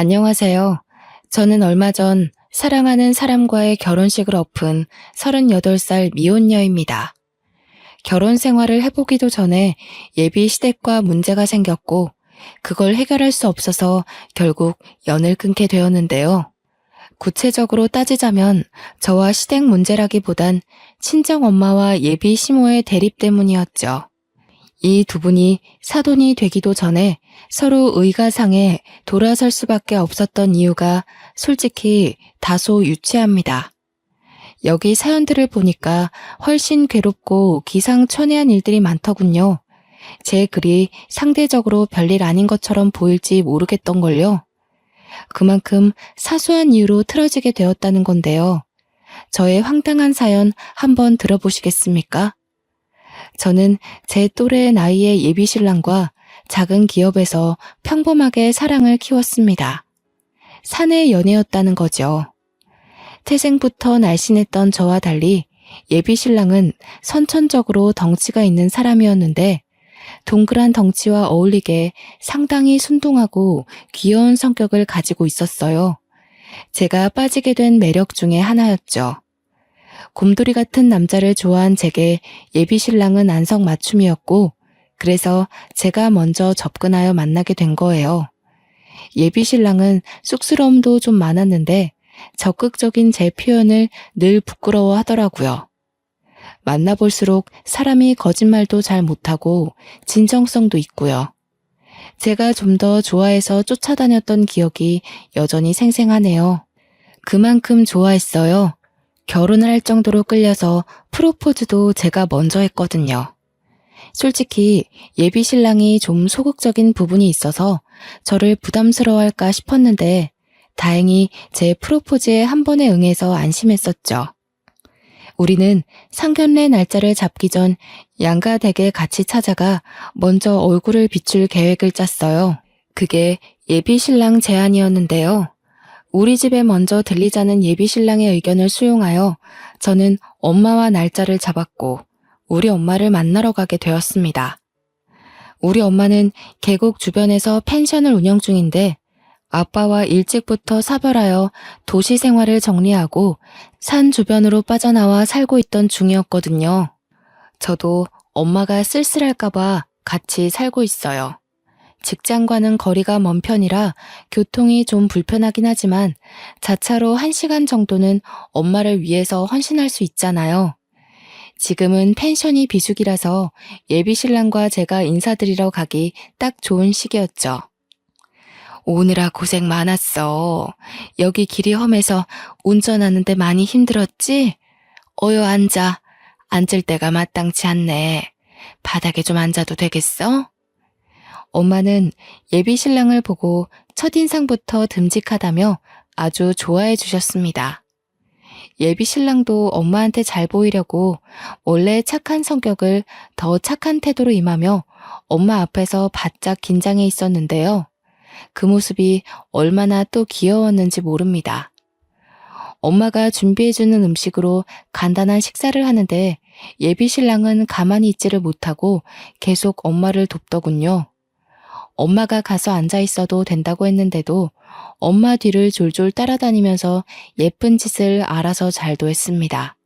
안녕하세요. 저는 얼마 전 사랑하는 사람과의 결혼식을 엎은 38살 미혼녀입니다. 결혼 생활을 해보기도 전에 예비 시댁과 문제가 생겼고 그걸 해결할 수 없어서 결국 연을 끊게 되었는데요. 구체적으로 따지자면 저와 시댁 문제라기보단 친정 엄마와 예비 시모의 대립 때문이었죠. 이 두 분이 사돈이 되기도 전에 서로 의가상에 돌아설 수밖에 없었던 이유가 솔직히 다소 유치합니다. 여기 사연들을 보니까 훨씬 괴롭고 기상천외한 일들이 많더군요. 제 글이 상대적으로 별일 아닌 것처럼 보일지 모르겠던걸요. 그만큼 사소한 이유로 틀어지게 되었다는 건데요. 저의 황당한 사연 한번 들어보시겠습니까? 저는 제 또래 나이의 예비신랑과 작은 기업에서 평범하게 사랑을 키웠습니다. 사내 연애였다는 거죠. 태생부터 날씬했던 저와 달리 예비신랑은 선천적으로 덩치가 있는 사람이었는데 동그란 덩치와 어울리게 상당히 순둥하고 귀여운 성격을 가지고 있었어요. 제가 빠지게 된 매력 중에 하나였죠. 곰돌이 같은 남자를 좋아한 제게 예비신랑은 안성맞춤이었고 그래서 제가 먼저 접근하여 만나게 된 거예요. 예비신랑은 쑥스러움도 좀 많았는데 적극적인 제 표현을 늘 부끄러워하더라고요. 만나볼수록 사람이 거짓말도 잘 못하고 진정성도 있고요. 제가 좀 더 좋아해서 쫓아다녔던 기억이 여전히 생생하네요. 그만큼 좋아했어요. 결혼을 할 정도로 끌려서 프로포즈도 제가 먼저 했거든요. 솔직히 예비 신랑이 좀 소극적인 부분이 있어서 저를 부담스러워할까 싶었는데 다행히 제 프로포즈에 한 번에 응해서 안심했었죠. 우리는 상견례 날짜를 잡기 전 양가 댁에 같이 찾아가 먼저 얼굴을 비출 계획을 짰어요. 그게 예비 신랑 제안이었는데요. 우리 집에 먼저 들리자는 예비 신랑의 의견을 수용하여 저는 엄마와 날짜를 잡았고 우리 엄마를 만나러 가게 되었습니다. 우리 엄마는 계곡 주변에서 펜션을 운영 중인데 아빠와 일찍부터 사별하여 도시 생활을 정리하고 산 주변으로 빠져나와 살고 있던 중이었거든요. 저도 엄마가 쓸쓸할까봐 같이 살고 있어요. 직장과는 거리가 먼 편이라 교통이 좀 불편하긴 하지만 자차로 1시간 정도는 엄마를 위해서 헌신할 수 있잖아요. 지금은 펜션이 비수기라서 예비신랑과 제가 인사드리러 가기 딱 좋은 시기였죠. 오느라 고생 많았어. 여기 길이 험해서 운전하는데 많이 힘들었지? 어여 앉아. 앉을 데가 마땅치 않네. 바닥에 좀 앉아도 되겠어? 엄마는 예비 신랑을 보고 첫인상부터 듬직하다며 아주 좋아해 주셨습니다. 예비 신랑도 엄마한테 잘 보이려고 원래 착한 성격을 더 착한 태도로 임하며 엄마 앞에서 바짝 긴장해 있었는데요. 그 모습이 얼마나 또 귀여웠는지 모릅니다. 엄마가 준비해주는 음식으로 간단한 식사를 하는데 예비 신랑은 가만히 있지를 못하고 계속 엄마를 돕더군요. 엄마가 가서 앉아 있어도 된다고 했는데도 엄마 뒤를 졸졸 따라다니면서 예쁜 짓을 알아서 잘도 했습니다.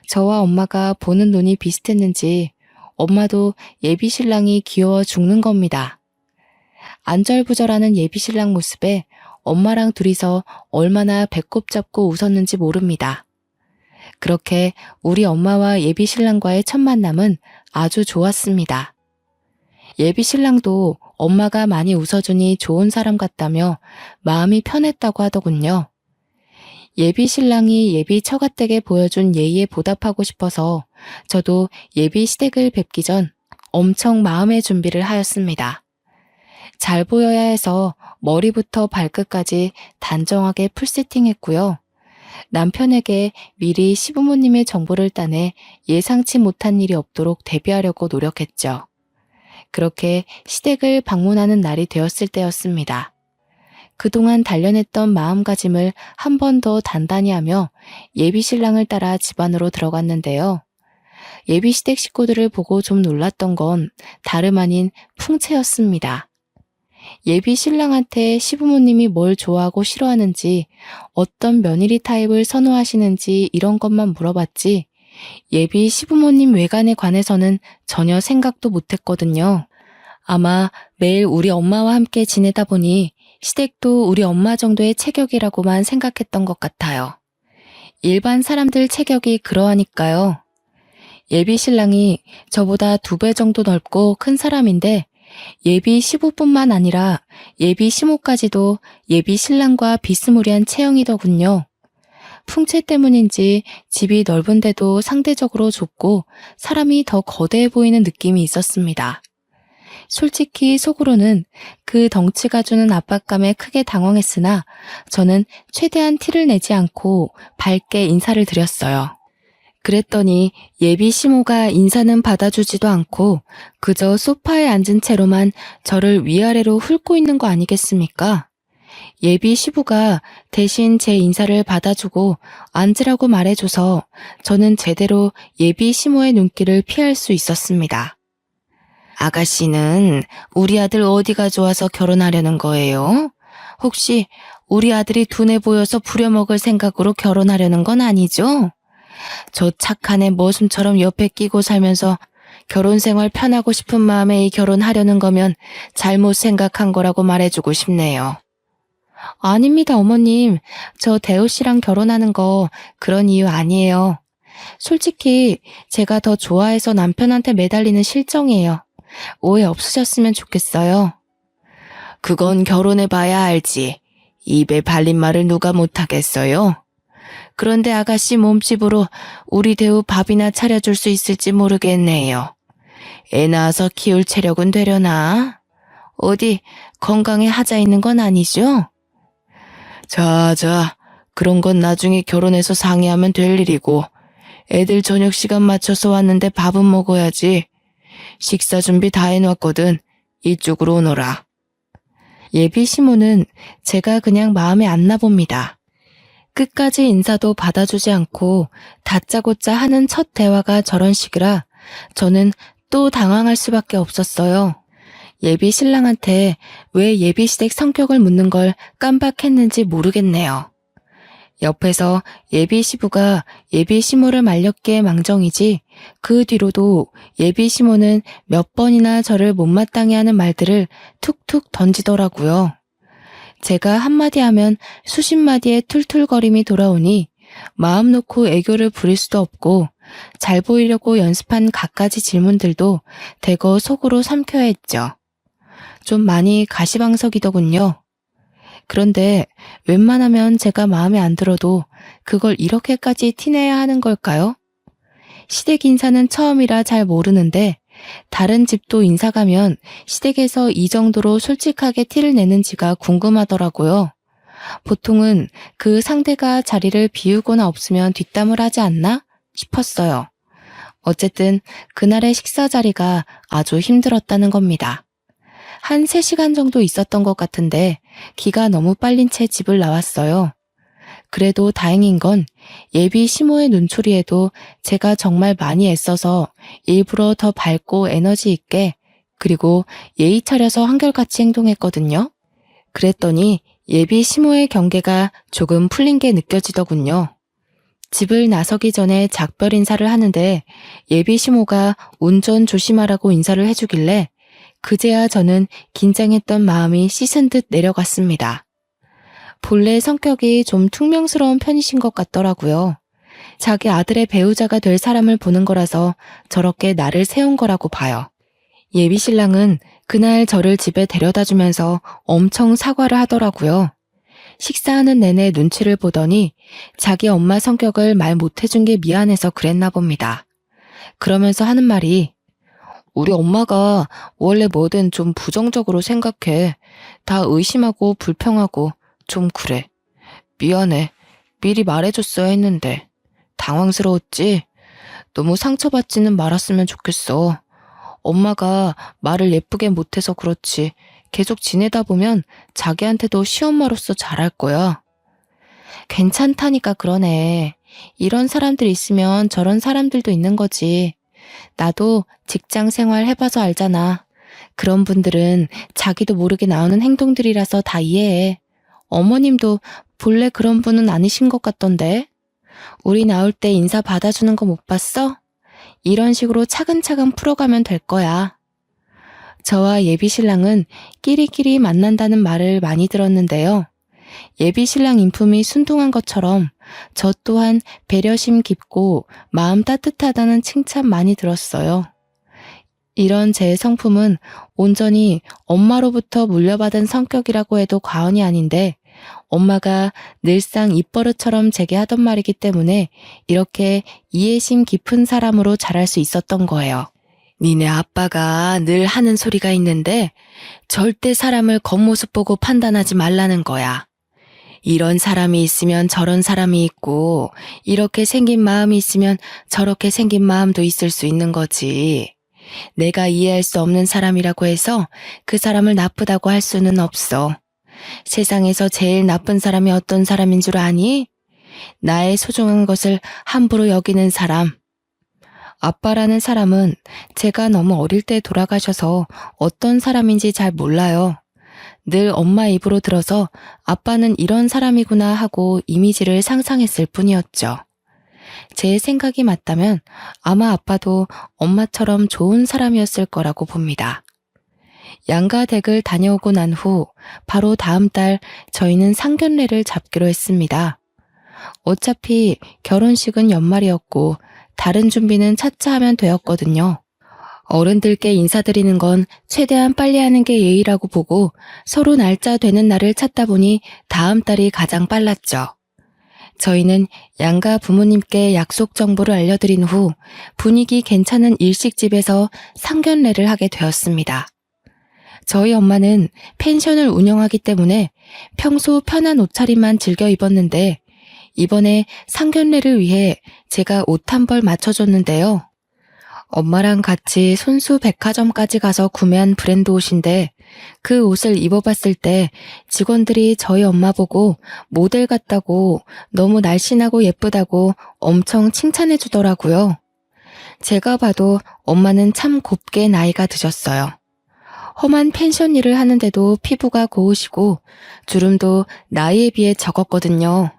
저와 엄마가 보는 눈이 비슷했는지 엄마도 예비 신랑이 귀여워 죽는 겁니다. 안절부절하는 예비 신랑 모습에 엄마랑 둘이서 얼마나 배꼽 잡고 웃었는지 모릅니다. 그렇게 우리 엄마와 예비 신랑과의 첫 만남은 아주 좋았습니다. 예비 신랑도 엄마가 많이 웃어주니 좋은 사람 같다며 마음이 편했다고 하더군요. 예비 신랑이 예비 처가댁에 보여준 예의에 보답하고 싶어서 저도 예비 시댁을 뵙기 전 엄청 마음의 준비를 하였습니다. 잘 보여야 해서 머리부터 발끝까지 단정하게 풀세팅했고요. 남편에게 미리 시부모님의 정보를 따내 예상치 못한 일이 없도록 대비하려고 노력했죠. 그렇게 시댁을 방문하는 날이 되었을 때였습니다. 그동안 단련했던 마음가짐을 한 번 더 단단히 하며 예비 신랑을 따라 집 안으로 들어갔는데요. 예비 시댁 식구들을 보고 좀 놀랐던 건 다름 아닌 풍채였습니다. 예비 신랑한테 시부모님이 뭘 좋아하고 싫어하는지, 어떤 며느리 타입을 선호하시는지 이런 것만 물어봤지, 예비 시부모님 외관에 관해서는 전혀 생각도 못했거든요. 아마 매일 우리 엄마와 함께 지내다 보니 시댁도 우리 엄마 정도의 체격이라고만 생각했던 것 같아요. 일반 사람들 체격이 그러하니까요. 예비 신랑이 저보다 2배 정도 넓고 큰 사람인데 예비 시부뿐만 아니라 예비 시모까지도 예비 신랑과 비스무리한 체형이더군요. 풍채 때문인지 집이 넓은데도 상대적으로 좁고 사람이 더 거대해 보이는 느낌이 있었습니다. 솔직히 속으로는 그 덩치가 주는 압박감에 크게 당황했으나 저는 최대한 티를 내지 않고 밝게 인사를 드렸어요. 그랬더니 예비 시모가 인사는 받아주지도 않고 그저 소파에 앉은 채로만 저를 위아래로 훑고 있는 거 아니겠습니까? 예비 시부가 대신 제 인사를 받아주고 앉으라고 말해줘서 저는 제대로 예비 시모의 눈길을 피할 수 있었습니다. 아가씨는 우리 아들 어디가 좋아서 결혼하려는 거예요? 혹시 우리 아들이 둔해 보여서 부려먹을 생각으로 결혼하려는 건 아니죠? 저 착한 애 머슴처럼 옆에 끼고 살면서 결혼 생활 편하고 싶은 마음에 이 결혼하려는 거면 잘못 생각한 거라고 말해주고 싶네요. 아닙니다, 어머님. 저 대우 씨랑 결혼하는 거 그런 이유 아니에요. 솔직히 제가 더 좋아해서 남편한테 매달리는 실정이에요. 오해 없으셨으면 좋겠어요. 그건 결혼해봐야 알지. 입에 발린 말을 누가 못하겠어요? 그런데 아가씨 몸집으로 우리 대우 밥이나 차려줄 수 있을지 모르겠네요. 애 낳아서 키울 체력은 되려나? 어디 건강에 하자 있는 건 아니죠? 자, 그런 건 나중에 결혼해서 상의하면 될 일이고 애들 저녁 시간 맞춰서 왔는데 밥은 먹어야지. 식사 준비 다 해놨거든. 이쪽으로 오너라. 예비 시모는 제가 그냥 마음에 안 나봅니다. 끝까지 인사도 받아주지 않고 다짜고짜 하는 첫 대화가 저런 식이라 저는 또 당황할 수밖에 없었어요. 예비 신랑한테 왜 예비 시댁 성격을 묻는 걸 깜빡했는지 모르겠네요. 옆에서 예비 시부가 예비 시모를 말렸기에 망정이지 그 뒤로도 예비 시모는 몇 번이나 저를 못마땅해 하는 말들을 툭툭 던지더라고요. 제가 한마디 하면 수십 마디의 툴툴거림이 돌아오니 마음 놓고 애교를 부릴 수도 없고 잘 보이려고 연습한 갖가지 질문들도 대거 속으로 삼켜야 했죠. 좀 많이 가시방석이더군요. 그런데 웬만하면 제가 마음에 안 들어도 그걸 이렇게까지 티내야 하는 걸까요? 시댁 인사는 처음이라 잘 모르는데 다른 집도 인사 가면 시댁에서 이 정도로 솔직하게 티를 내는지가 궁금하더라고요. 보통은 그 상대가 자리를 비우거나 없으면 뒷담을 하지 않나 싶었어요. 어쨌든 그날의 식사 자리가 아주 힘들었다는 겁니다. 한 3시간 정도 있었던 것 같은데 기가 너무 빨린 채 집을 나왔어요. 그래도 다행인 건 예비 시모의 눈초리에도 제가 정말 많이 애써서 일부러 더 밝고 에너지 있게 그리고 예의 차려서 한결같이 행동했거든요. 그랬더니 예비 시모의 경계가 조금 풀린 게 느껴지더군요. 집을 나서기 전에 작별 인사를 하는데 예비 시모가 운전 조심하라고 인사를 해주길래 그제야 저는 긴장했던 마음이 씻은 듯 내려갔습니다. 본래 성격이 좀 퉁명스러운 편이신 것 같더라고요. 자기 아들의 배우자가 될 사람을 보는 거라서 저렇게 나를 세운 거라고 봐요. 예비 신랑은 그날 저를 집에 데려다 주면서 엄청 사과를 하더라고요. 식사하는 내내 눈치를 보더니 자기 엄마 성격을 말 못해준 게 미안해서 그랬나 봅니다. 그러면서 하는 말이 우리 엄마가 원래 뭐든 좀 부정적으로 생각해. 다 의심하고 불평하고 좀 그래. 미안해. 미리 말해줬어야 했는데. 당황스러웠지? 너무 상처받지는 말았으면 좋겠어. 엄마가 말을 예쁘게 못해서 그렇지. 계속 지내다 보면 자기한테도 시엄마로서 잘할 거야. 괜찮다니까 그러네. 이런 사람들 있으면 저런 사람들도 있는 거지. 나도 직장 생활 해봐서 알잖아. 그런 분들은 자기도 모르게 나오는 행동들이라서 다 이해해. 어머님도 본래 그런 분은 아니신 것 같던데. 우리 나올 때 인사 받아주는 거 못 봤어? 이런 식으로 차근차근 풀어가면 될 거야. 저와 예비 신랑은 끼리끼리 만난다는 말을 많이 들었는데요. 예비 신랑 인품이 순둥한 것처럼 저 또한 배려심 깊고 마음 따뜻하다는 칭찬 많이 들었어요. 이런 제 성품은 온전히 엄마로부터 물려받은 성격이라고 해도 과언이 아닌데 엄마가 늘상 입버릇처럼 제게 하던 말이기 때문에 이렇게 이해심 깊은 사람으로 자랄 수 있었던 거예요. 니네 아빠가 늘 하는 소리가 있는데 절대 사람을 겉모습 보고 판단하지 말라는 거야. 이런 사람이 있으면 저런 사람이 있고 이렇게 생긴 마음이 있으면 저렇게 생긴 마음도 있을 수 있는 거지. 내가 이해할 수 없는 사람이라고 해서 그 사람을 나쁘다고 할 수는 없어. 세상에서 제일 나쁜 사람이 어떤 사람인 줄 아니? 나의 소중한 것을 함부로 여기는 사람. 아빠라는 사람은 제가 너무 어릴 때 돌아가셔서 어떤 사람인지 잘 몰라요. 늘 엄마 입으로 들어서 아빠는 이런 사람이구나 하고 이미지를 상상했을 뿐이었죠. 제 생각이 맞다면 아마 아빠도 엄마처럼 좋은 사람이었을 거라고 봅니다. 양가 댁을 다녀오고 난 후 바로 다음 달 저희는 상견례를 잡기로 했습니다. 어차피 결혼식은 연말이었고 다른 준비는 차차 하면 되었거든요. 어른들께 인사드리는 건 최대한 빨리 하는 게 예의라고 보고 서로 날짜 되는 날을 찾다 보니 다음 달이 가장 빨랐죠. 저희는 양가 부모님께 약속 정보를 알려드린 후 분위기 괜찮은 일식집에서 상견례를 하게 되었습니다. 저희 엄마는 펜션을 운영하기 때문에 평소 편한 옷차림만 즐겨 입었는데 이번에 상견례를 위해 제가 옷 한 벌 맞춰줬는데요. 엄마랑 같이 손수 백화점까지 가서 구매한 브랜드 옷인데 그 옷을 입어봤을 때 직원들이 저희 엄마 보고 모델 같다고 너무 날씬하고 예쁘다고 엄청 칭찬해 주더라고요. 제가 봐도 엄마는 참 곱게 나이가 드셨어요. 험한 펜션 일을 하는데도 피부가 고우시고 주름도 나이에 비해 적었거든요.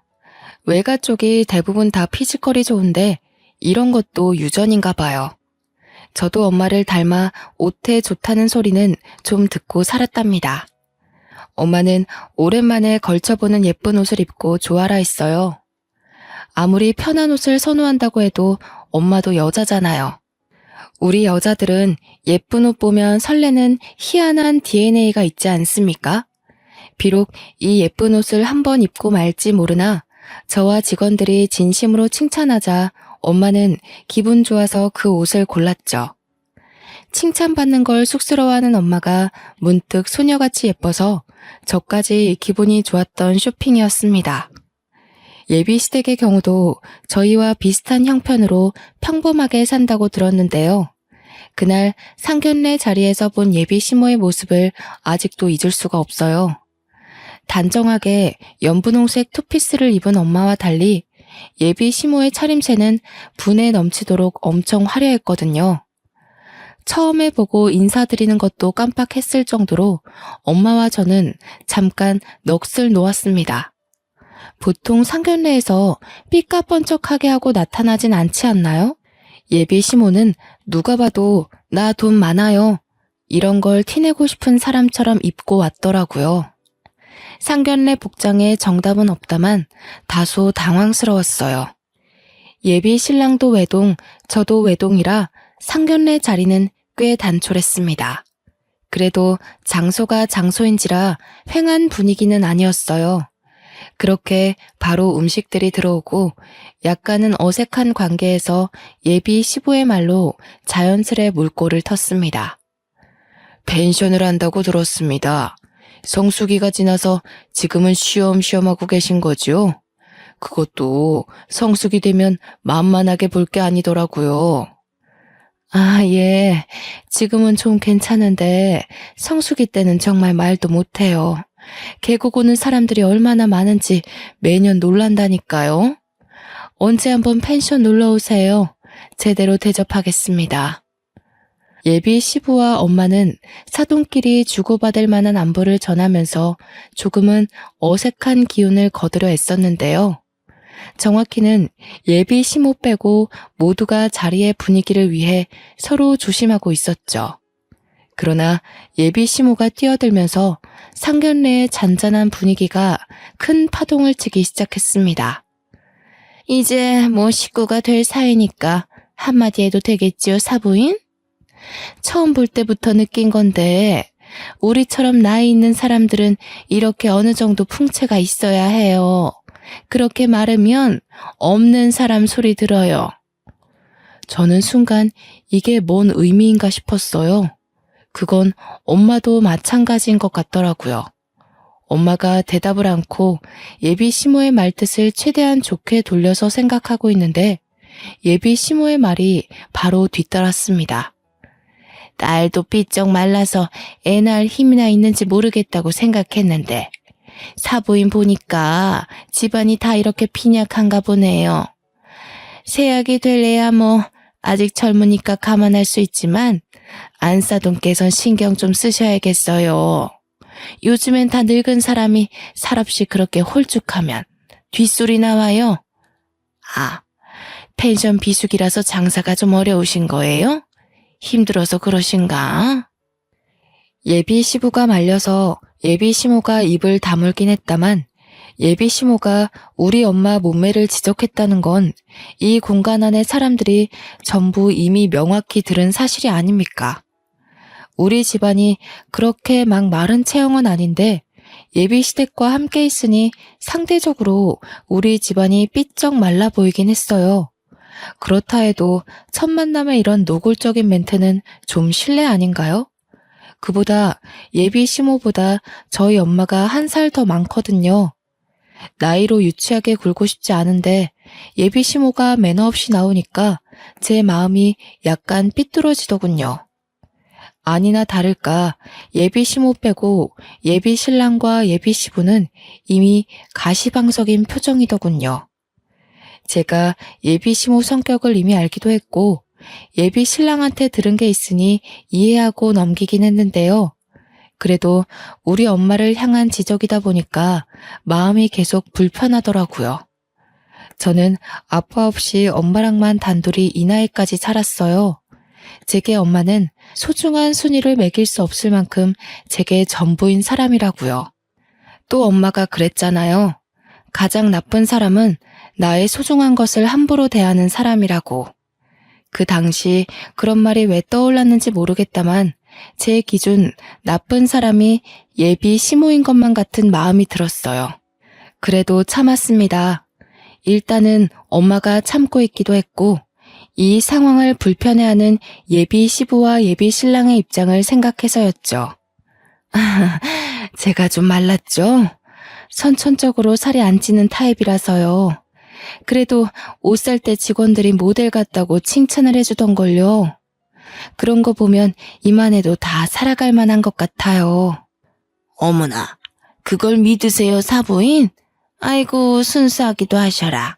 외가 쪽이 대부분 다 피지컬이 좋은데 이런 것도 유전인가 봐요. 저도 엄마를 닮아 옷에 좋다는 소리는 좀 듣고 살았답니다. 엄마는 오랜만에 걸쳐보는 예쁜 옷을 입고 좋아라 했어요. 아무리 편한 옷을 선호한다고 해도 엄마도 여자잖아요. 우리 여자들은 예쁜 옷 보면 설레는 희한한 DNA가 있지 않습니까? 비록 이 예쁜 옷을 한번 입고 말지 모르나 저와 직원들이 진심으로 칭찬하자 엄마는 기분 좋아서 그 옷을 골랐죠. 칭찬받는 걸 쑥스러워하는 엄마가 문득 소녀같이 예뻐서 저까지 기분이 좋았던 쇼핑이었습니다. 예비 시댁의 경우도 저희와 비슷한 형편으로 평범하게 산다고 들었는데요. 그날 상견례 자리에서 본 예비 시모의 모습을 아직도 잊을 수가 없어요. 단정하게 연분홍색 투피스를 입은 엄마와 달리 예비 시모의 차림새는 분에 넘치도록 엄청 화려했거든요. 처음에 보고 인사드리는 것도 깜빡했을 정도로 엄마와 저는 잠깐 넋을 놓았습니다. 보통 상견례에서 삐까뻔쩍하게 하고 나타나진 않지 않나요? 예비 시모는 누가 봐도 나 돈 많아요. 이런 걸 티내고 싶은 사람처럼 입고 왔더라고요. 상견례 복장에 정답은 없다만 다소 당황스러웠어요. 예비 신랑도 외동, 저도 외동이라 상견례 자리는 꽤 단촐했습니다. 그래도 장소가 장소인지라 휑한 분위기는 아니었어요. 그렇게 바로 음식들이 들어오고 약간은 어색한 관계에서 예비 시부의 말로 자연스레 물꼬를 텄습니다. 펜션을 한다고 들었습니다. 성수기가 지나서 지금은 쉬엄쉬엄 하고 계신 거지요? 그것도 성수기 되면 만만하게 볼 게 아니더라고요. 아, 예. 지금은 좀 괜찮은데 성수기 때는 정말 말도 못해요. 계곡 오는 사람들이 얼마나 많은지 매년 놀란다니까요. 언제 한번 펜션 놀러 오세요. 제대로 대접하겠습니다. 예비 시부와 엄마는 사돈끼리 주고받을 만한 안부를 전하면서 조금은 어색한 기운을 거두려 애썼는데요. 정확히는 예비 시모 빼고 모두가 자리의 분위기를 위해 서로 조심하고 있었죠. 그러나 예비 시모가 뛰어들면서 상견례의 잔잔한 분위기가 큰 파동을 치기 시작했습니다. 이제 뭐 식구가 될 사이니까 한마디 해도 되겠지요, 사부인? 처음 볼 때부터 느낀 건데 우리처럼 나이 있는 사람들은 이렇게 어느 정도 풍채가 있어야 해요. 그렇게 말하면 없는 사람 소리 들어요. 저는 순간 이게 뭔 의미인가 싶었어요. 그건 엄마도 마찬가지인 것 같더라고요. 엄마가 대답을 않고 예비 시모의 말뜻을 최대한 좋게 돌려서 생각하고 있는데 예비 시모의 말이 바로 뒤따랐습니다. 딸도 삐쩍 말라서 애 낳을 힘이나 있는지 모르겠다고 생각했는데 사부인 보니까 집안이 다 이렇게 빈약한가 보네요. 세약이 될 애야 뭐 아직 젊으니까 감안할 수 있지만 안사돈께선 신경 좀 쓰셔야겠어요. 요즘엔 다 늙은 사람이 살없이 그렇게 홀쭉하면 뒷소리 나와요. 아, 펜션 비수기라서 장사가 좀 어려우신 거예요? 힘들어서 그러신가? 예비 시부가 말려서 예비 시모가 입을 다물긴 했다만 예비 시모가 우리 엄마 몸매를 지적했다는 건 이 공간 안의 사람들이 전부 이미 명확히 들은 사실이 아닙니까? 우리 집안이 그렇게 막 마른 체형은 아닌데 예비 시댁과 함께 있으니 상대적으로 우리 집안이 삐쩍 말라 보이긴 했어요. 그렇다 해도 첫 만남에 이런 노골적인 멘트는 좀 실례 아닌가요? 그보다 예비 시모보다 저희 엄마가 한 살 더 많거든요. 나이로 유치하게 굴고 싶지 않은데 예비 시모가 매너 없이 나오니까 제 마음이 약간 삐뚤어지더군요. 아니나 다를까 예비 시모 빼고 예비 신랑과 예비 시부는 이미 가시방석인 표정이더군요. 제가 예비 시모 성격을 이미 알기도 했고 예비 신랑한테 들은 게 있으니 이해하고 넘기긴 했는데요. 그래도 우리 엄마를 향한 지적이다 보니까 마음이 계속 불편하더라고요. 저는 아빠 없이 엄마랑만 단둘이 이 나이까지 살았어요. 제게 엄마는 소중한 순위를 매길 수 없을 만큼 제게 전부인 사람이라고요. 또 엄마가 그랬잖아요. 가장 나쁜 사람은 나의 소중한 것을 함부로 대하는 사람이라고. 그 당시 그런 말이 왜 떠올랐는지 모르겠다만 제 기준 나쁜 사람이 예비 시모인 것만 같은 마음이 들었어요. 그래도 참았습니다. 일단은 엄마가 참고 있기도 했고 이 상황을 불편해하는 예비 시부와 예비 신랑의 입장을 생각해서였죠. 제가 좀 말랐죠? 선천적으로 살이 안 찌는 타입이라서요. 그래도 옷 살 때 직원들이 모델 같다고 칭찬을 해주던걸요. 그런 거 보면 이만해도 다 살아갈 만한 것 같아요. 어머나, 그걸 믿으세요, 사부인? 아이고, 순수하기도 하셔라.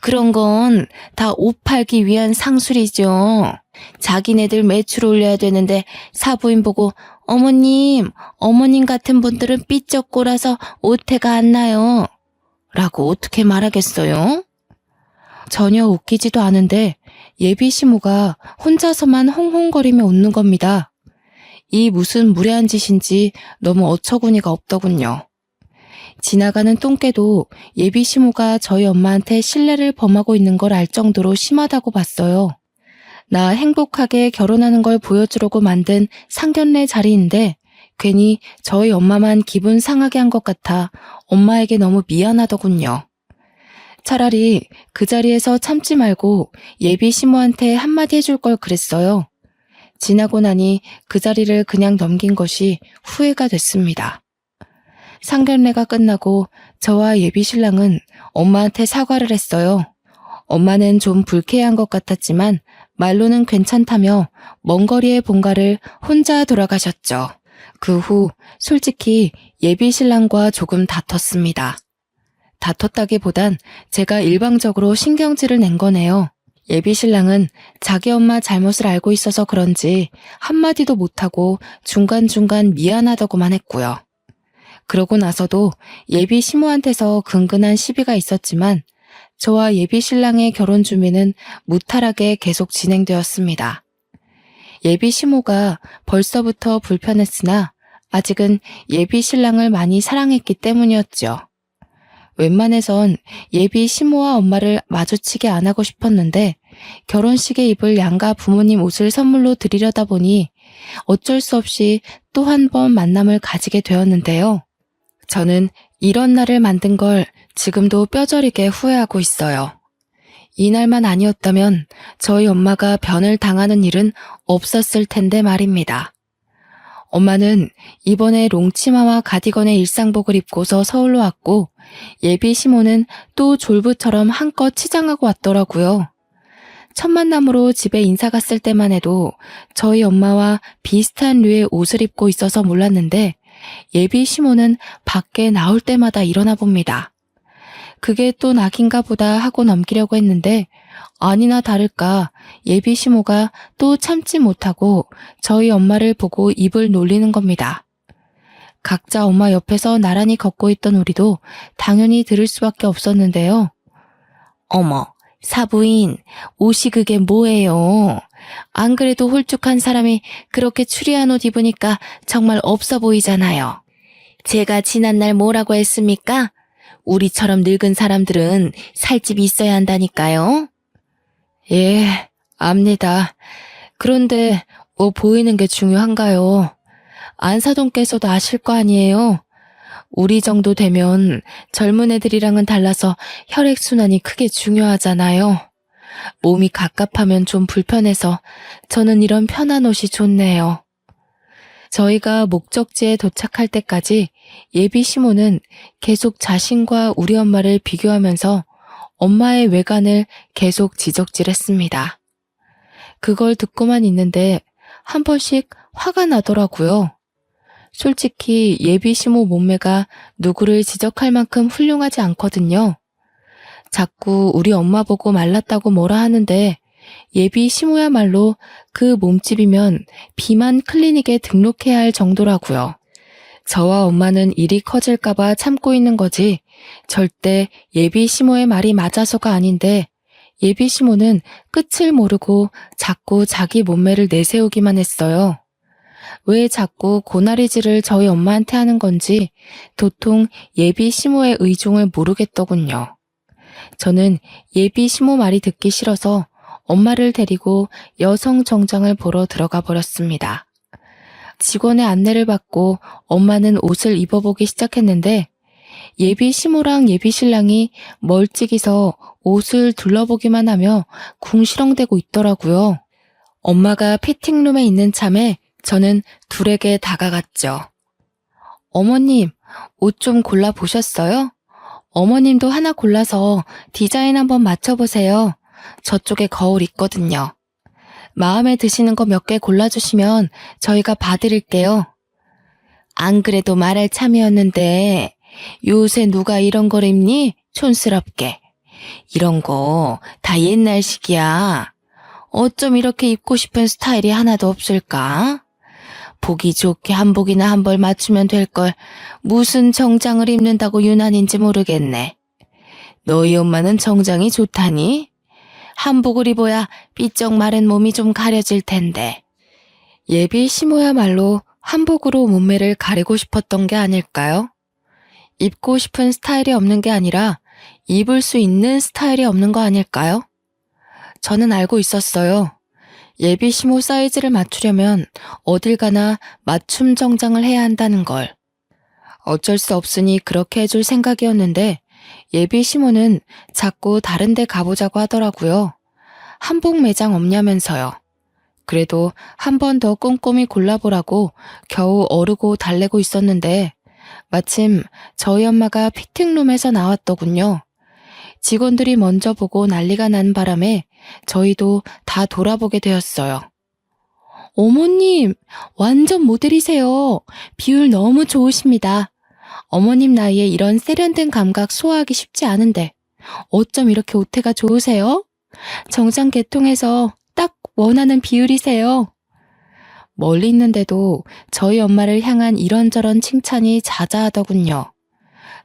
그런 건 다 옷 팔기 위한 상술이죠. 자기네들 매출 올려야 되는데 사부인 보고 어머님 같은 분들은 삐쩍 꼴아서 옷태가 안 나요. 라고 어떻게 말하겠어요? 전혀 웃기지도 않은데 예비 시모가 혼자서만 홍홍거리며 웃는 겁니다. 이 무슨 무례한 짓인지 너무 어처구니가 없더군요. 지나가는 똥개도 예비 시모가 저희 엄마한테 신뢰를 범하고 있는 걸 알 정도로 심하다고 봤어요. 나 행복하게 결혼하는 걸 보여주려고 만든 상견례 자리인데 괜히 저희 엄마만 기분 상하게 한 것 같아 엄마에게 너무 미안하더군요. 차라리 그 자리에서 참지 말고 예비 시모한테 한마디 해줄 걸 그랬어요. 지나고 나니 그 자리를 그냥 넘긴 것이 후회가 됐습니다. 상견례가 끝나고 저와 예비 신랑은 엄마한테 사과를 했어요. 엄마는 좀 불쾌한 것 같았지만 말로는 괜찮다며 먼 거리의 본가를 혼자 돌아가셨죠. 그 후 솔직히 예비 신랑과 조금 다퉜습니다. 다퉜다기보단 제가 일방적으로 신경질을 낸 거네요. 예비 신랑은 자기 엄마 잘못을 알고 있어서 그런지 한마디도 못하고 중간중간 미안하다고만 했고요. 그러고 나서도 예비 시모한테서 근근한 시비가 있었지만 저와 예비 신랑의 결혼 준비는 무탈하게 계속 진행되었습니다. 예비 시모가 벌써부터 불편했으나 아직은 예비 신랑을 많이 사랑했기 때문이었죠. 웬만해선 예비 시모와 엄마를 마주치게 안 하고 싶었는데 결혼식에 입을 양가 부모님 옷을 선물로 드리려다 보니 어쩔 수 없이 또 한 번 만남을 가지게 되었는데요. 저는 이런 날을 만든 걸 지금도 뼈저리게 후회하고 있어요. 이날만 아니었다면 저희 엄마가 변을 당하는 일은 없었을 텐데 말입니다. 엄마는 이번에 롱치마와 가디건의 일상복을 입고서 서울로 왔고 예비 시모는 또 졸부처럼 한껏 치장하고 왔더라고요. 첫 만남으로 집에 인사 갔을 때만 해도 저희 엄마와 비슷한 류의 옷을 입고 있어서 몰랐는데 예비 시모는 밖에 나올 때마다 일어나 봅니다. 그게 또 낙인가 보다 하고 넘기려고 했는데 아니나 다를까 예비 시모가 또 참지 못하고 저희 엄마를 보고 입을 놀리는 겁니다. 각자 엄마 옆에서 나란히 걷고 있던 우리도 당연히 들을 수밖에 없었는데요. 어머, 사부인, 옷이 그게 뭐예요? 안 그래도 홀쭉한 사람이 그렇게 추리한 옷 입으니까 정말 없어 보이잖아요. 제가 지난날 뭐라고 했습니까? 우리처럼 늙은 사람들은 살집이 있어야 한다니까요. 예, 압니다. 그런데 뭐 보이는 게 중요한가요? 안사돈께서도 아실 거 아니에요? 우리 정도 되면 젊은 애들이랑은 달라서 혈액순환이 크게 중요하잖아요. 몸이 갑갑하면 좀 불편해서 저는 이런 편한 옷이 좋네요. 저희가 목적지에 도착할 때까지 예비 시모는 계속 자신과 우리 엄마를 비교하면서 엄마의 외관을 계속 지적질했습니다. 그걸 듣고만 있는데 한 번씩 화가 나더라고요. 솔직히 예비 시모 몸매가 누구를 지적할 만큼 훌륭하지 않거든요. 자꾸 우리 엄마 보고 말랐다고 뭐라 하는데 예비 시모야말로 그 몸집이면 비만 클리닉에 등록해야 할 정도라고요. 저와 엄마는 일이 커질까봐 참고 있는 거지 절대 예비 시모의 말이 맞아서가 아닌데 예비 시모는 끝을 모르고 자꾸 자기 몸매를 내세우기만 했어요. 왜 자꾸 고나리질을 저희 엄마한테 하는 건지 도통 예비 시모의 의중을 모르겠더군요. 저는 예비 시모 말이 듣기 싫어서 엄마를 데리고 여성 정장을 보러 들어가 버렸습니다. 직원의 안내를 받고 엄마는 옷을 입어보기 시작했는데 예비 시모랑 예비 신랑이 멀찍이서 옷을 둘러보기만 하며 궁시렁대고 있더라고요. 엄마가 피팅룸에 있는 참에 저는 둘에게 다가갔죠. 어머님, 옷 좀 골라보셨어요? 어머님도 하나 골라서 디자인 한번 맞춰보세요. 저쪽에 거울 있거든요. 마음에 드시는 거 몇 개 골라주시면 저희가 봐드릴게요. 안 그래도 말할 참이었는데 요새 누가 이런 걸 입니? 촌스럽게. 이런 거 다 옛날식이야. 어쩜 이렇게 입고 싶은 스타일이 하나도 없을까? 보기 좋게 한복이나 한 벌 맞추면 될 걸 무슨 정장을 입는다고 유난인지 모르겠네. 너희 엄마는 정장이 좋다니? 한복을 입어야 삐쩍 마른 몸이 좀 가려질 텐데. 예비 시모야말로 한복으로 몸매를 가리고 싶었던 게 아닐까요? 입고 싶은 스타일이 없는 게 아니라 입을 수 있는 스타일이 없는 거 아닐까요? 저는 알고 있었어요. 예비 시모 사이즈를 맞추려면 어딜 가나 맞춤 정장을 해야 한다는 걸. 어쩔 수 없으니 그렇게 해줄 생각이었는데 예비 시모는 자꾸 다른 데 가보자고 하더라고요. 한복 매장 없냐면서요. 그래도 한 번 더 꼼꼼히 골라보라고 겨우 어르고 달래고 있었는데 마침 저희 엄마가 피팅룸에서 나왔더군요. 직원들이 먼저 보고 난리가 난 바람에 저희도 다 돌아보게 되었어요. 어머님, 완전 모델이세요. 비율 너무 좋으십니다. 어머님 나이에 이런 세련된 감각 소화하기 쉽지 않은데 어쩜 이렇게 오태가 좋으세요? 정장 개통해서 딱 원하는 비율이세요. 멀리 있는데도 저희 엄마를 향한 이런저런 칭찬이 자자하더군요.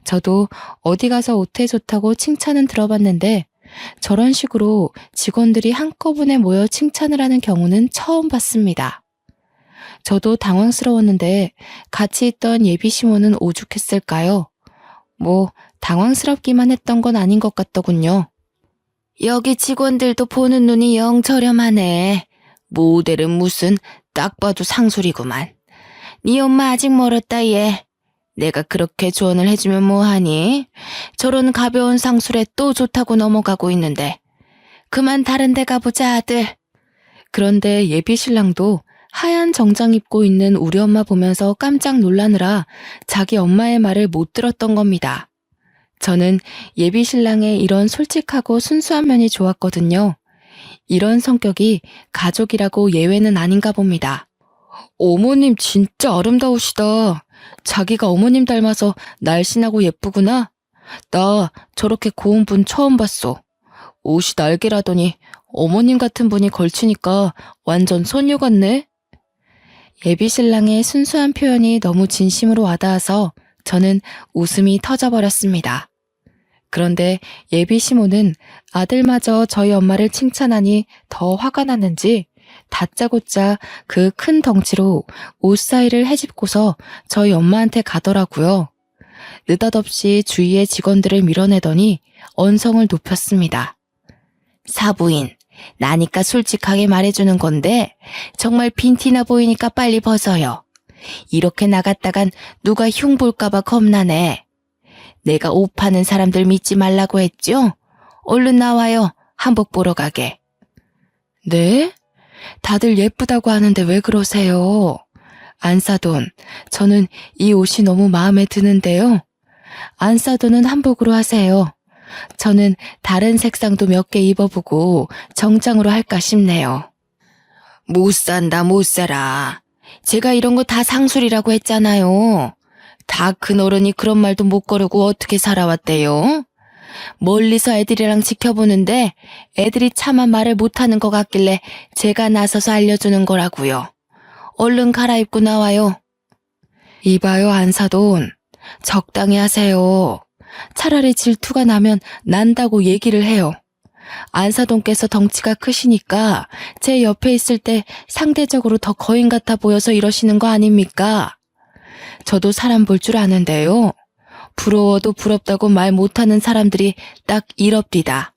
저도 어디 가서 옷에 좋다고 칭찬은 들어봤는데 저런 식으로 직원들이 한꺼번에 모여 칭찬을 하는 경우는 처음 봤습니다. 저도 당황스러웠는데 같이 있던 예비 시모는 오죽했을까요? 뭐 당황스럽기만 했던 건 아닌 것 같더군요. 여기 직원들도 보는 눈이 영 저렴하네. 모델은 무슨 딱 봐도 상술이구만. 네 엄마 아직 멀었다 얘. 내가 그렇게 조언을 해주면 뭐하니? 저런 가벼운 상술에 또 좋다고 넘어가고 있는데. 그만 다른 데 가보자 아들. 그런데 예비 신랑도 하얀 정장 입고 있는 우리 엄마 보면서 깜짝 놀라느라 자기 엄마의 말을 못 들었던 겁니다. 저는 예비 신랑의 이런 솔직하고 순수한 면이 좋았거든요. 이런 성격이 가족이라고 예외는 아닌가 봅니다. 어머님 진짜 아름다우시다. 자기가 어머님 닮아서 날씬하고 예쁘구나. 나 저렇게 고운 분 처음 봤어. 옷이 날개라더니 어머님 같은 분이 걸치니까 완전 소녀 같네. 예비 신랑의 순수한 표현이 너무 진심으로 와닿아서 저는 웃음이 터져버렸습니다. 그런데 예비 시모는 아들마저 저희 엄마를 칭찬하니 더 화가 났는지 다짜고짜 그 큰 덩치로 옷 사이를 헤집고서 저희 엄마한테 가더라고요. 느닷없이 주위의 직원들을 밀어내더니 언성을 높였습니다. 사부인, 나니까 솔직하게 말해주는 건데 정말 빈티나 보이니까 빨리 벗어요. 이렇게 나갔다간 누가 흉 볼까봐 겁나네. 내가 옷 파는 사람들 믿지 말라고 했죠? 얼른 나와요. 한복 보러 가게. 네? 다들 예쁘다고 하는데 왜 그러세요? 안사돈, 저는 이 옷이 너무 마음에 드는데요. 안사돈은 한복으로 하세요. 저는 다른 색상도 몇 개 입어보고 정장으로 할까 싶네요. 못 산다 못 살아. 제가 이런 거 다 상술이라고 했잖아요. 다 큰 어른이 그런 말도 못 거르고 어떻게 살아왔대요? 멀리서 애들이랑 지켜보는데 애들이 차마 말을 못하는 것 같길래 제가 나서서 알려주는 거라고요. 얼른 갈아입고 나와요. 이봐요 안사돈. 적당히 하세요. 차라리 질투가 나면 난다고 얘기를 해요. 안사돈께서 덩치가 크시니까 제 옆에 있을 때 상대적으로 더 거인 같아 보여서 이러시는 거 아닙니까? 저도 사람 볼 줄 아는데요. 부러워도 부럽다고 말 못하는 사람들이 딱 이럽디다.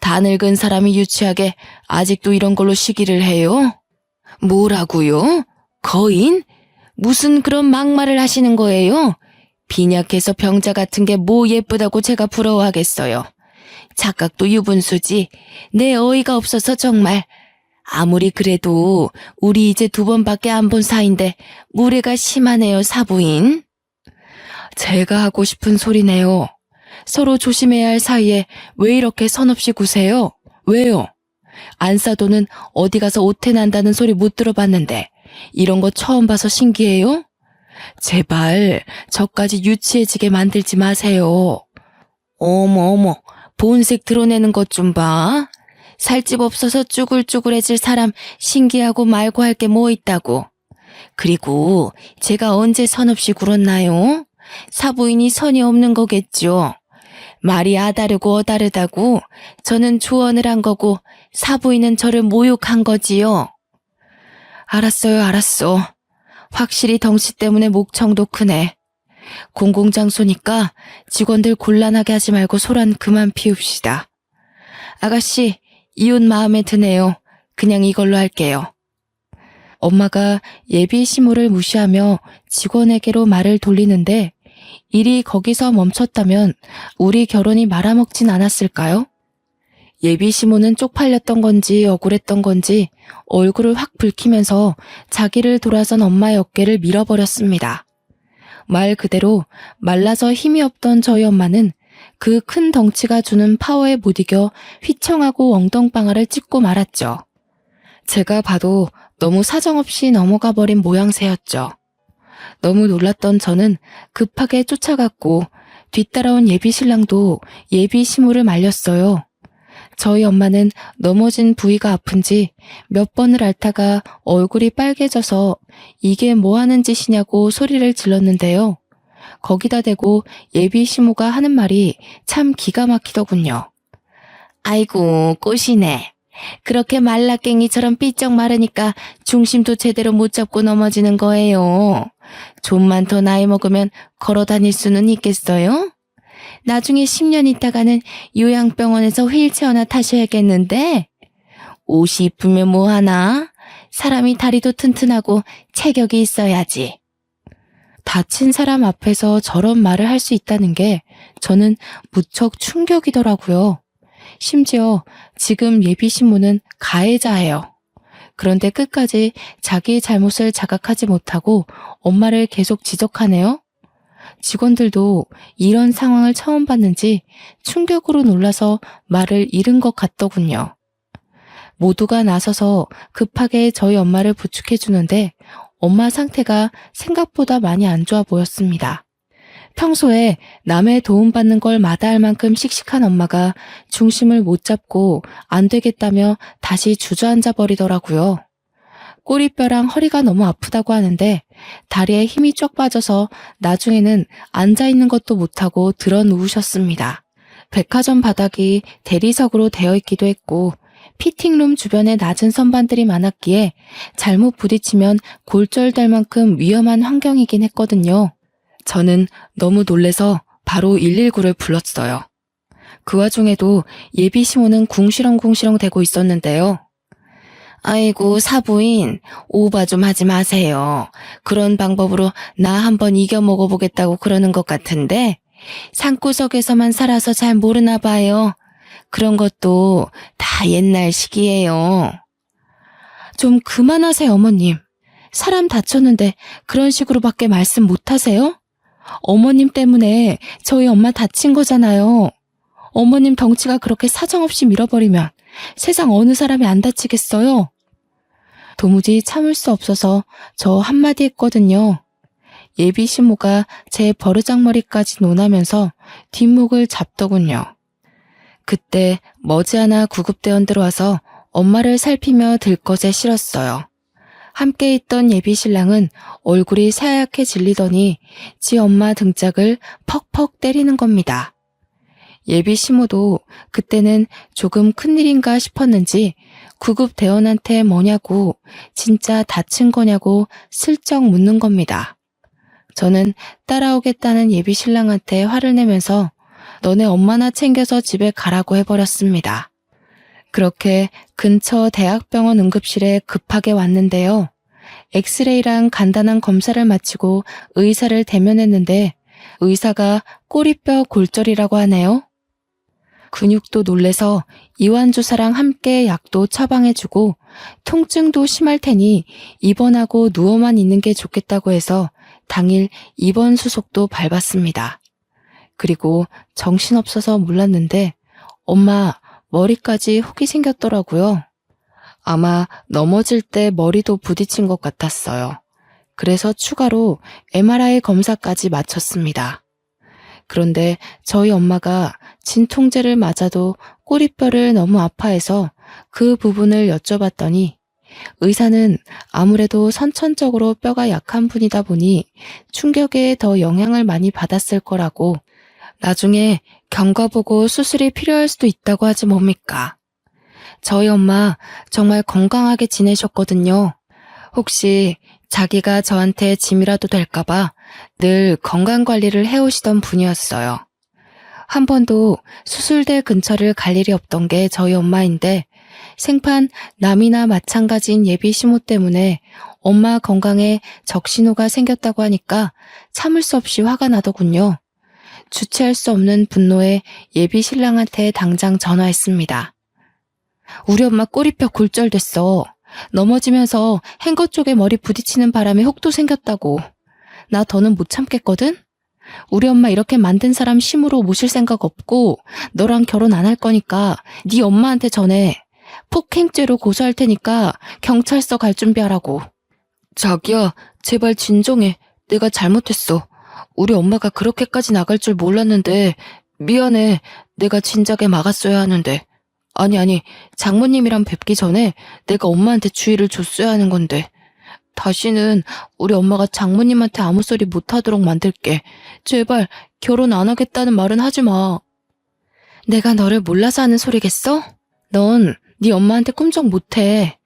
다 늙은 사람이 유치하게 아직도 이런 걸로 시기를 해요? 뭐라고요? 거인? 무슨 그런 막말을 하시는 거예요? 빈약해서 병자 같은 게 뭐 예쁘다고 제가 부러워하겠어요. 착각도 유분수지. 내 어이가 없어서 정말. 아무리 그래도 우리 이제 2번밖에 안 본 사이인데 무례가 심하네요, 사부인. 제가 하고 싶은 소리네요. 서로 조심해야 할 사이에 왜 이렇게 선없이 구세요? 왜요? 안사돈은 어디 가서 오태 난다는 소리 못 들어봤는데 이런 거 처음 봐서 신기해요? 제발 저까지 유치해지게 만들지 마세요. 어머 본색 드러내는 것 좀 봐. 살집 없어서 쭈글쭈글해질 사람 신기하고 말고 할 게 뭐 있다고. 그리고 제가 언제 선없이 굴었나요? 사부인이 선이 없는 거겠죠. 말이 아다르고 어다르다고 저는 조언을 한 거고 사부인은 저를 모욕한 거지요. 알았어요, 알았어. 확실히 덩치 때문에 목청도 크네. 공공장소니까 직원들 곤란하게 하지 말고 소란 그만 피웁시다. 아가씨, 이 옷 마음에 드네요. 그냥 이걸로 할게요. 엄마가 예비 시모를 무시하며 직원에게로 말을 돌리는데 일이 거기서 멈췄다면 우리 결혼이 말아먹진 않았을까요? 예비 시모는 쪽팔렸던 건지 억울했던 건지 얼굴을 확 붉히면서 자기를 돌아선 엄마의 어깨를 밀어버렸습니다. 말 그대로 말라서 힘이 없던 저희 엄마는 그 큰 덩치가 주는 파워에 못 이겨 휘청하고 엉덩방아를 찢고 말았죠. 제가 봐도 너무 사정없이 넘어가 버린 모양새였죠. 너무 놀랐던 저는 급하게 쫓아갔고 뒤따라온 예비 신랑도 예비 시모를 말렸어요. 저희 엄마는 넘어진 부위가 아픈지 몇 번을 앓다가 얼굴이 빨개져서 이게 뭐 하는 짓이냐고 소리를 질렀는데요. 거기다 대고 예비 시모가 하는 말이 참 기가 막히더군요. 아이고, 꽃이네. 그렇게 말라깽이처럼 삐쩍 마르니까 중심도 제대로 못 잡고 넘어지는 거예요. 좀만 더 나이 먹으면 걸어 다닐 수는 있겠어요? 나중에 10년 있다가는 요양병원에서 휠체어나 타셔야겠는데? 옷이 이쁘면 뭐하나? 사람이 다리도 튼튼하고 체격이 있어야지. 다친 사람 앞에서 저런 말을 할 수 있다는 게 저는 무척 충격이더라고요. 심지어 지금 예비 신부는 가해자예요. 그런데 끝까지 자기 잘못을 자각하지 못하고 엄마를 계속 지적하네요. 직원들도 이런 상황을 처음 봤는지 충격으로 놀라서 말을 잃은 것 같더군요. 모두가 나서서 급하게 저희 엄마를 부축해 주는데 엄마 상태가 생각보다 많이 안 좋아 보였습니다. 평소에 남의 도움받는 걸 마다할 만큼 씩씩한 엄마가 중심을 못 잡고 안 되겠다며 다시 주저앉아 버리더라고요. 꼬리뼈랑 허리가 너무 아프다고 하는데 다리에 힘이 쫙 빠져서 나중에는 앉아있는 것도 못하고 들어 누우셨습니다. 백화점 바닥이 대리석으로 되어 있기도 했고 피팅룸 주변에 낮은 선반들이 많았기에 잘못 부딪히면 골절될 만큼 위험한 환경이긴 했거든요. 저는 너무 놀래서 바로 119를 불렀어요. 그 와중에도 예비 시모는 궁시렁궁시렁 대고 있었는데요. 아이고 사부인, 오바 좀 하지 마세요. 그런 방법으로 나 한번 이겨 먹어보겠다고 그러는 것 같은데 산구석에서만 살아서 잘 모르나 봐요. 그런 것도 다 옛날식이에요. 좀 그만하세요, 어머님. 사람 다쳤는데 그런 식으로밖에 말씀 못하세요? 어머님 때문에 저희 엄마 다친 거잖아요. 어머님 덩치가 그렇게 사정없이 밀어버리면 세상 어느 사람이 안 다치겠어요? 도무지 참을 수 없어서 저 한마디 했거든요. 예비 시모가 제 버르장머리까지 논하면서 뒷목을 잡더군요. 그때 머지않아 구급대원 들어와서 엄마를 살피며 들것에 실었어요. 함께 있던 예비 신랑은 얼굴이 새하얗게 질리더니 지 엄마 등짝을 퍽퍽 때리는 겁니다. 예비 시모도 그때는 조금 큰일인가 싶었는지 구급대원한테 뭐냐고 진짜 다친 거냐고 슬쩍 묻는 겁니다. 저는 따라오겠다는 예비 신랑한테 화를 내면서 너네 엄마나 챙겨서 집에 가라고 해버렸습니다. 그렇게 근처 대학병원 응급실에 급하게 왔는데요. 엑스레이랑 간단한 검사를 마치고 의사를 대면했는데 의사가 꼬리뼈 골절이라고 하네요. 근육도 놀래서 이완주사랑 함께 약도 처방해주고 통증도 심할 테니 입원하고 누워만 있는 게 좋겠다고 해서 당일 입원 수속도 밟았습니다. 그리고 정신없어서 몰랐는데 엄마 머리까지 혹이 생겼더라고요. 아마 넘어질 때 머리도 부딪힌 것 같았어요. 그래서 추가로 MRI 검사까지 마쳤습니다. 그런데 저희 엄마가 진통제를 맞아도 꼬리뼈를 너무 아파해서 그 부분을 여쭤봤더니 의사는 아무래도 선천적으로 뼈가 약한 분이다 보니 충격에 더 영향을 많이 받았을 거라고 나중에 경과보고 수술이 필요할 수도 있다고 하지 뭡니까. 저희 엄마 정말 건강하게 지내셨거든요. 혹시 자기가 저한테 짐이라도 될까봐 늘 건강관리를 해오시던 분이었어요. 한 번도 수술대 근처를 갈 일이 없던 게 저희 엄마인데 생판 남이나 마찬가지인 예비 시모 때문에 엄마 건강에 적신호가 생겼다고 하니까 참을 수 없이 화가 나더군요. 주체할 수 없는 분노에 예비 신랑한테 당장 전화했습니다. 우리 엄마 꼬리뼈 골절됐어. 넘어지면서 행거 쪽에 머리 부딪히는 바람에 혹도 생겼다고. 나 더는 못 참겠거든? 우리 엄마 이렇게 만든 사람 심으로 모실 생각 없고 너랑 결혼 안 할 거니까 네 엄마한테 전해. 폭행죄로 고소할 테니까 경찰서 갈 준비하라고. 자기야, 제발 진정해. 내가 잘못했어. 우리 엄마가 그렇게까지 나갈 줄 몰랐는데 미안해. 내가 진작에 막았어야 하는데. 아니, 장모님이랑 뵙기 전에 내가 엄마한테 주의를 줬어야 하는 건데. 다시는 우리 엄마가 장모님한테 아무 소리 못하도록 만들게. 제발 결혼 안 하겠다는 말은 하지 마. 내가 너를 몰라서 하는 소리겠어? 넌 네 엄마한테 꼼짝 못해.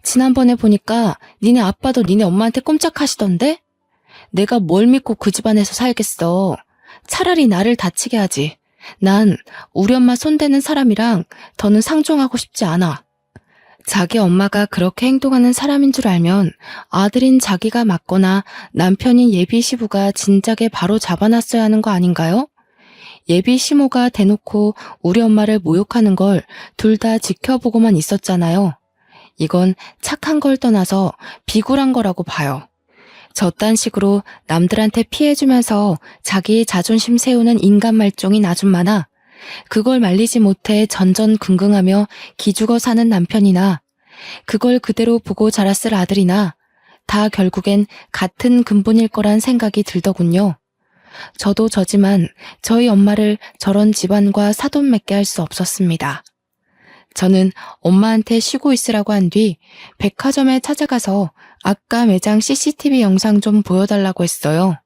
지난번에 보니까 니네 아빠도 니네 엄마한테 꼼짝하시던데? 내가 뭘 믿고 그 집안에서 살겠어. 차라리 나를 다치게 하지. 난 우리 엄마 손대는 사람이랑 더는 상종하고 싶지 않아. 자기 엄마가 그렇게 행동하는 사람인 줄 알면 아들인 자기가 맞거나 남편인 예비 시부가 진작에 바로 잡아놨어야 하는 거 아닌가요? 예비 시모가 대놓고 우리 엄마를 모욕하는 걸 둘 다 지켜보고만 있었잖아요. 이건 착한 걸 떠나서 비굴한 거라고 봐요. 저딴 식으로 남들한테 피해주면서 자기의 자존심 세우는 인간 말종인 아줌마나 그걸 말리지 못해 전전긍긍하며 기죽어 사는 남편이나 그걸 그대로 보고 자랐을 아들이나 다 결국엔 같은 근본일 거란 생각이 들더군요. 저도 저지만 저희 엄마를 저런 집안과 사돈 맺게 할 수 없었습니다. 저는 엄마한테 쉬고 있으라고 한 뒤 백화점에 찾아가서 아까 매장 CCTV 영상 좀 보여달라고 했어요.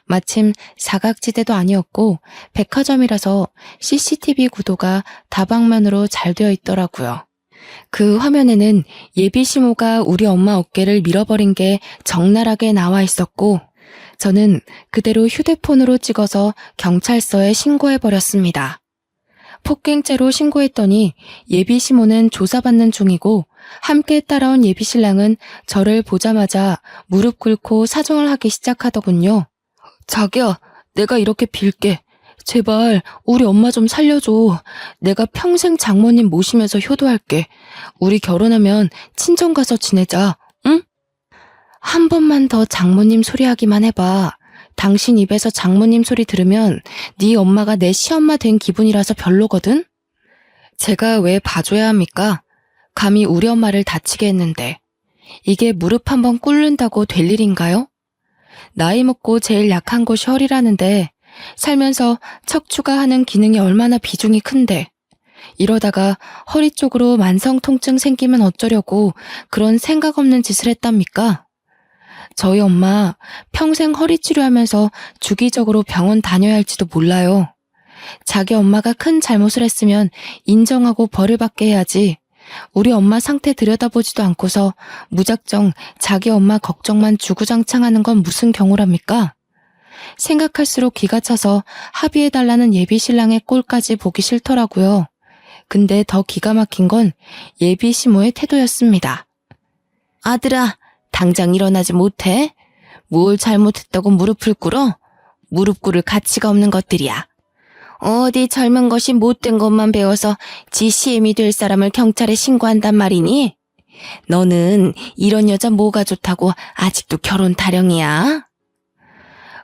마침 사각지대도 아니었고 백화점이라서 CCTV 구도가 다방면으로 잘 되어 있더라고요. 그 화면에는 예비 시모가 우리 엄마 어깨를 밀어버린 게 적나라하게 나와 있었고 저는 그대로 휴대폰으로 찍어서 경찰서에 신고해버렸습니다. 폭행죄로 신고했더니 예비 시모는 조사받는 중이고 함께 따라온 예비 신랑은 저를 보자마자 무릎 꿇고 사정을 하기 시작하더군요. 자기야, 내가 이렇게 빌게. 제발 우리 엄마 좀 살려줘. 내가 평생 장모님 모시면서 효도할게. 우리 결혼하면 친정 가서 지내자, 응? 한 번만 더 장모님 소리 하기만 해봐. 당신 입에서 장모님 소리 들으면 네 엄마가 내 시엄마 된 기분이라서 별로거든? 제가 왜 봐줘야 합니까? 감히 우리 엄마를 다치게 했는데. 이게 무릎 한번 꿇는다고 될 일인가요? 나이 먹고 제일 약한 곳이 허리라는데 살면서 척추가 하는 기능이 얼마나 비중이 큰데 이러다가 허리 쪽으로 만성 통증 생기면 어쩌려고 그런 생각 없는 짓을 했답니까? 저희 엄마 평생 허리 치료하면서 주기적으로 병원 다녀야 할지도 몰라요. 자기 엄마가 큰 잘못을 했으면 인정하고 벌을 받게 해야지. 우리 엄마 상태 들여다보지도 않고서 무작정 자기 엄마 걱정만 주구장창하는 건 무슨 경우랍니까? 생각할수록 기가 차서 합의해달라는 예비 신랑의 꼴까지 보기 싫더라고요. 근데 더 기가 막힌 건 예비 시모의 태도였습니다. 아들아, 당장 일어나지 못해? 뭘 잘못했다고 무릎을 꿇어? 무릎 꿇을 가치가 없는 것들이야. 어디 젊은 것이 못된 것만 배워서 지 시엠이 될 사람을 경찰에 신고한단 말이니? 너는 이런 여자 뭐가 좋다고 아직도 결혼 타령이야?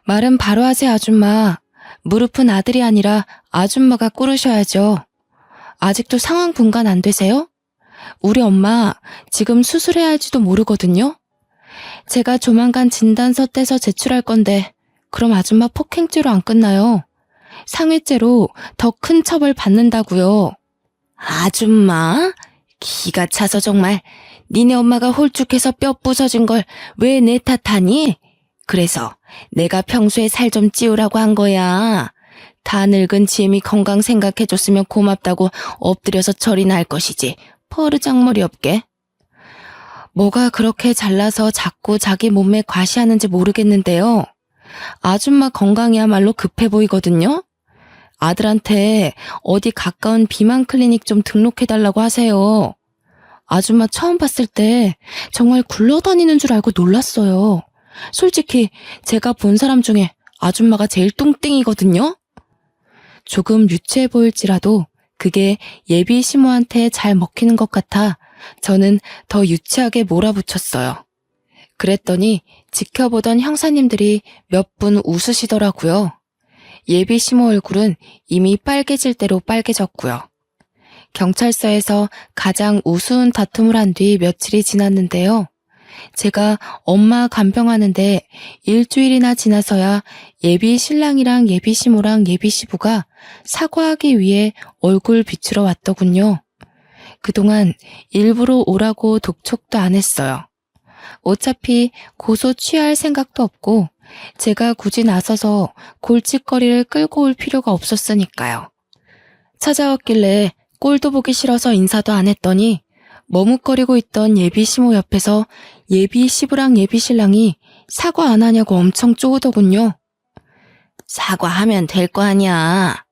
말은 바로 하세요, 아줌마. 무릎은 아들이 아니라 아줌마가 꿇으셔야죠. 아직도 상황 분간 안 되세요? 우리 엄마 지금 수술해야 할지도 모르거든요. 제가 조만간 진단서 떼서 제출할 건데 그럼 아줌마 폭행죄로 안 끝나요. 상해죄로 더 큰 처벌 받는다고요. 아줌마? 기가 차서 정말. 니네 엄마가 홀쭉해서 뼈 부서진 걸 왜 내 탓하니? 그래서 내가 평소에 살 좀 찌우라고 한 거야. 다 늙은 지엠이 건강 생각해줬으면 고맙다고 엎드려서 절이나 할 것이지. 버르장머리 없게. 뭐가 그렇게 잘나서 자꾸 자기 몸매 과시하는지 모르겠는데요. 아줌마 건강이야말로 급해 보이거든요. 아들한테 어디 가까운 비만 클리닉 좀 등록해달라고 하세요. 아줌마 처음 봤을 때 정말 굴러다니는 줄 알고 놀랐어요. 솔직히 제가 본 사람 중에 아줌마가 제일 뚱땡이거든요. 조금 유치해 보일지라도 그게 예비 시모한테 잘 먹히는 것 같아 저는 더 유치하게 몰아붙였어요. 그랬더니 지켜보던 형사님들이 몇 분 웃으시더라고요. 예비 시모 얼굴은 이미 빨개질 대로 빨개졌고요. 경찰서에서 가장 우스운 다툼을 한 뒤 며칠이 지났는데요. 제가 엄마 간병하는데 일주일이나 지나서야 예비 신랑이랑 예비 시모랑 예비 시부가 사과하기 위해 얼굴 비추러 왔더군요. 그동안 일부러 오라고 독촉도 안 했어요. 어차피 고소 취할 생각도 없고 제가 굳이 나서서 골칫거리를 끌고 올 필요가 없었으니까요. 찾아왔길래 꼴도 보기 싫어서 인사도 안 했더니 머뭇거리고 있던 예비 시모 옆에서 예비 시부랑 예비 신랑이 사과 안 하냐고 엄청 쪼으더군요. 사과하면 될 거 아니야.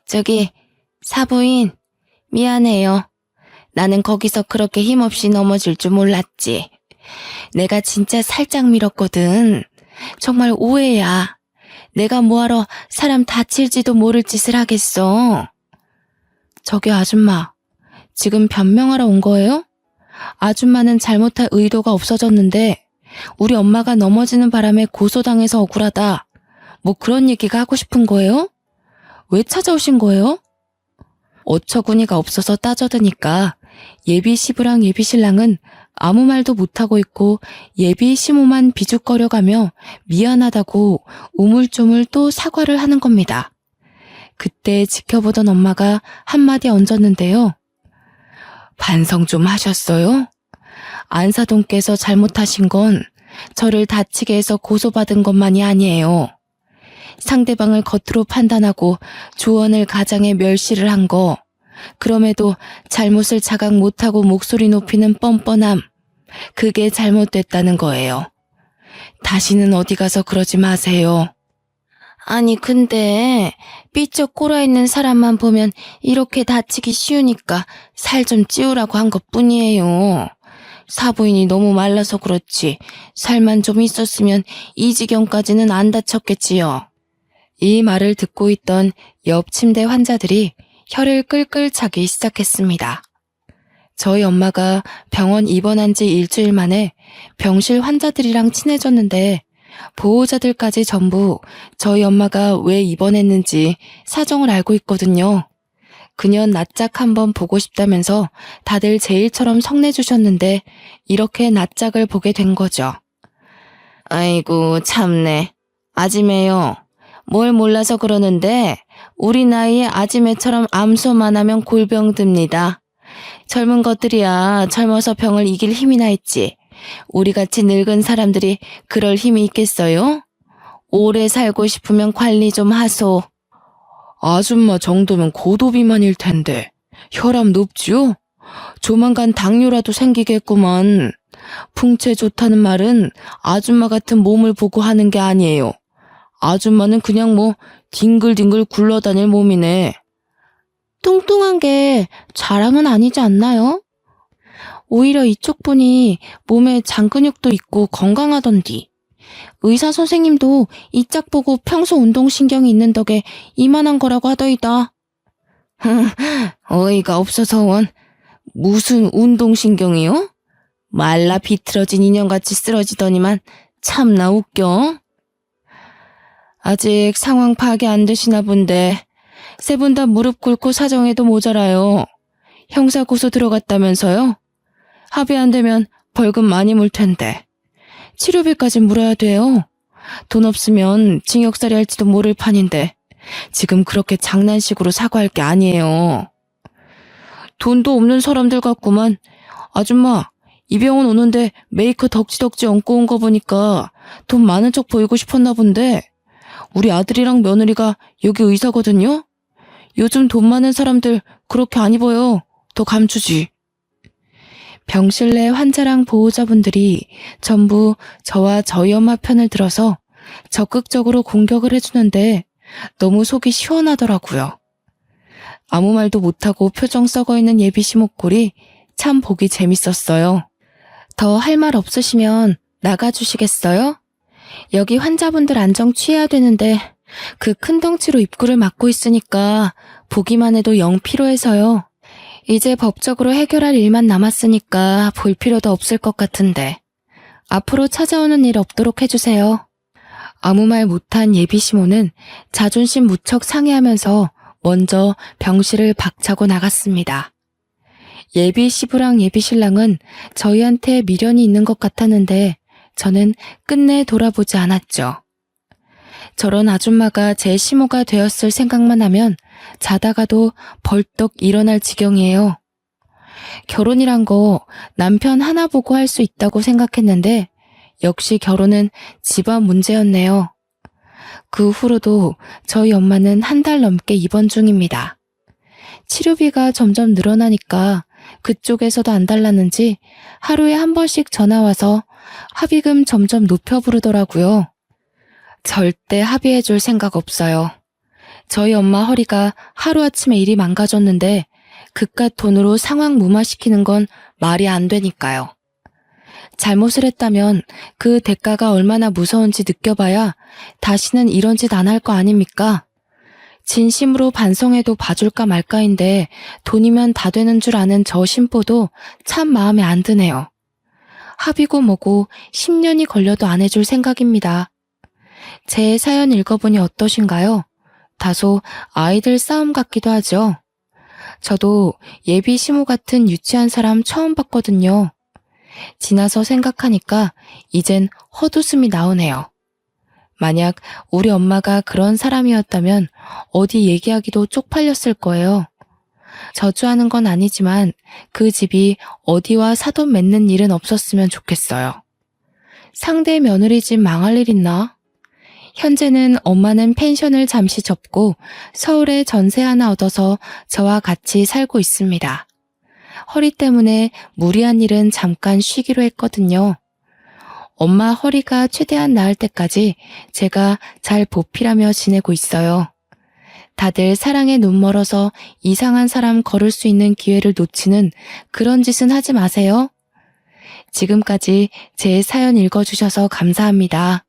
저기 사부인 미안해요. 나는 거기서 그렇게 힘없이 넘어질 줄 몰랐지. 내가 진짜 살짝 밀었거든. 정말 오해야. 내가 뭐하러 사람 다칠지도 모를 짓을 하겠어. 저기 아줌마, 지금 변명하러 온 거예요? 아줌마는 잘못할 의도가 없어졌는데 우리 엄마가 넘어지는 바람에 고소당해서 억울하다. 뭐 그런 얘기가 하고 싶은 거예요? 왜 찾아오신 거예요? 어처구니가 없어서 따져드니까 예비 시부랑 예비 신랑은 아무 말도 못하고 있고 예비 시모만 비죽거려가며 미안하다고 우물쭈물 또 사과를 하는 겁니다. 그때 지켜보던 엄마가 한마디 얹었는데요. 반성 좀 하셨어요? 안사동께서 잘못하신 건 저를 다치게 해서 고소받은 것만이 아니에요. 상대방을 겉으로 판단하고 조언을 가장에 멸시를 한 거, 그럼에도 잘못을 자각 못하고 목소리 높이는 뻔뻔함, 그게 잘못됐다는 거예요. 다시는 어디 가서 그러지 마세요. 아니 근데 삐쩍 꼴아있는 사람만 보면 이렇게 다치기 쉬우니까 살 좀 찌우라고 한 것뿐이에요. 사부인이 너무 말라서 그렇지 살만 좀 있었으면 이 지경까지는 안 다쳤겠지요. 이 말을 듣고 있던 옆 침대 환자들이 혀를 끌끌 차기 시작했습니다. 저희 엄마가 병원 입원한 지 일주일 만에 병실 환자들이랑 친해졌는데 보호자들까지 전부 저희 엄마가 왜 입원했는지 사정을 알고 있거든요. 그년 낯짝 한번 보고 싶다면서 다들 제 일처럼 성내주셨는데 이렇게 낯짝을 보게 된 거죠. 아이고 참네. 아지매요. 뭘 몰라서 그러는데 우리 나이에 아지매처럼 암소만 하면 골병 듭니다. 젊은 것들이야 젊어서 병을 이길 힘이나 있지. 우리같이 늙은 사람들이 그럴 힘이 있겠어요? 오래 살고 싶으면 관리 좀 하소. 아줌마 정도면 고도비만일 텐데 혈압 높지요? 조만간 당뇨라도 생기겠구만. 풍채 좋다는 말은 아줌마 같은 몸을 보고 하는 게 아니에요. 아줌마는 그냥 뭐 뒹글뒹글 굴러다닐 몸이네. 뚱뚱한 게 자랑은 아니지 않나요? 오히려 이쪽 분이 몸에 장근육도 있고 건강하던디. 의사 선생님도 이 짝 보고 평소 운동신경이 있는 덕에 이만한 거라고 하더이다. 어이가 없어서 원. 무슨 운동신경이요? 말라 비틀어진 인형같이 쓰러지더니만 참나 웃겨. 아직 상황 파악이 안 되시나 본데 세 분 다 무릎 꿇고 사정해도 모자라요. 형사고소 들어갔다면서요? 합의 안 되면 벌금 많이 물 텐데. 치료비까지 물어야 돼요. 돈 없으면 징역살이 할지도 모를 판인데 지금 그렇게 장난식으로 사과할 게 아니에요. 돈도 없는 사람들 같구만. 아줌마, 이 병원 오는데 메이커 덕지덕지 얹고 온 거 보니까 돈 많은 척 보이고 싶었나 본데 우리 아들이랑 며느리가 여기 의사거든요. 요즘 돈 많은 사람들 그렇게 안 입어요. 더 감추지. 병실 내 환자랑 보호자분들이 전부 저와 저희 엄마 편을 들어서 적극적으로 공격을 해주는데 너무 속이 시원하더라고요. 아무 말도 못하고 표정 썩어있는 예비씨 목골이 참 보기 재밌었어요. 더 할 말 없으시면 나가주시겠어요? 여기 환자분들 안정 취해야 되는데 그 큰 덩치로 입구를 막고 있으니까 보기만 해도 영 피로해서요. 이제 법적으로 해결할 일만 남았으니까 볼 필요도 없을 것 같은데 앞으로 찾아오는 일 없도록 해주세요. 아무 말 못한 예비시모는 자존심 무척 상해하면서 먼저 병실을 박차고 나갔습니다. 예비시부랑 예비신랑은 저희한테 미련이 있는 것 같았는데 저는 끝내 돌아보지 않았죠. 저런 아줌마가 제 시모가 되었을 생각만 하면 자다가도 벌떡 일어날 지경이에요. 결혼이란 거 남편 하나 보고 할 수 있다고 생각했는데 역시 결혼은 집안 문제였네요. 그 후로도 저희 엄마는 한 달 넘게 입원 중입니다. 치료비가 점점 늘어나니까 그쪽에서도 안 달랐는지 하루에 한 번씩 전화와서 합의금 점점 높여 부르더라고요. 절대 합의해줄 생각 없어요. 저희 엄마 허리가 하루아침에 일이 망가졌는데 그깟 돈으로 상황 무마시키는 건 말이 안 되니까요. 잘못을 했다면 그 대가가 얼마나 무서운지 느껴봐야 다시는 이런 짓 안 할 거 아닙니까? 진심으로 반성해도 봐줄까 말까인데 돈이면 다 되는 줄 아는 저 신보도 참 마음에 안 드네요. 합의고 뭐고 10년이 걸려도 안 해줄 생각입니다. 제 사연 읽어보니 어떠신가요? 다소 아이들 싸움 같기도 하죠. 저도 예비 시모 같은 유치한 사람 처음 봤거든요. 지나서 생각하니까 이젠 헛웃음이 나오네요. 만약 우리 엄마가 그런 사람이었다면 어디 얘기하기도 쪽팔렸을 거예요. 저주하는 건 아니지만 그 집이 어디와 사돈 맺는 일은 없었으면 좋겠어요. 상대 며느리 집 망할 일 있나? 현재는 엄마는 펜션을 잠시 접고 서울에 전세 하나 얻어서 저와 같이 살고 있습니다. 허리 때문에 무리한 일은 잠깐 쉬기로 했거든요. 엄마 허리가 최대한 나을 때까지 제가 잘 보필하며 지내고 있어요. 다들 사랑에 눈 멀어서 이상한 사람 걸을 수 있는 기회를 놓치는 그런 짓은 하지 마세요. 지금까지 제 사연 읽어주셔서 감사합니다.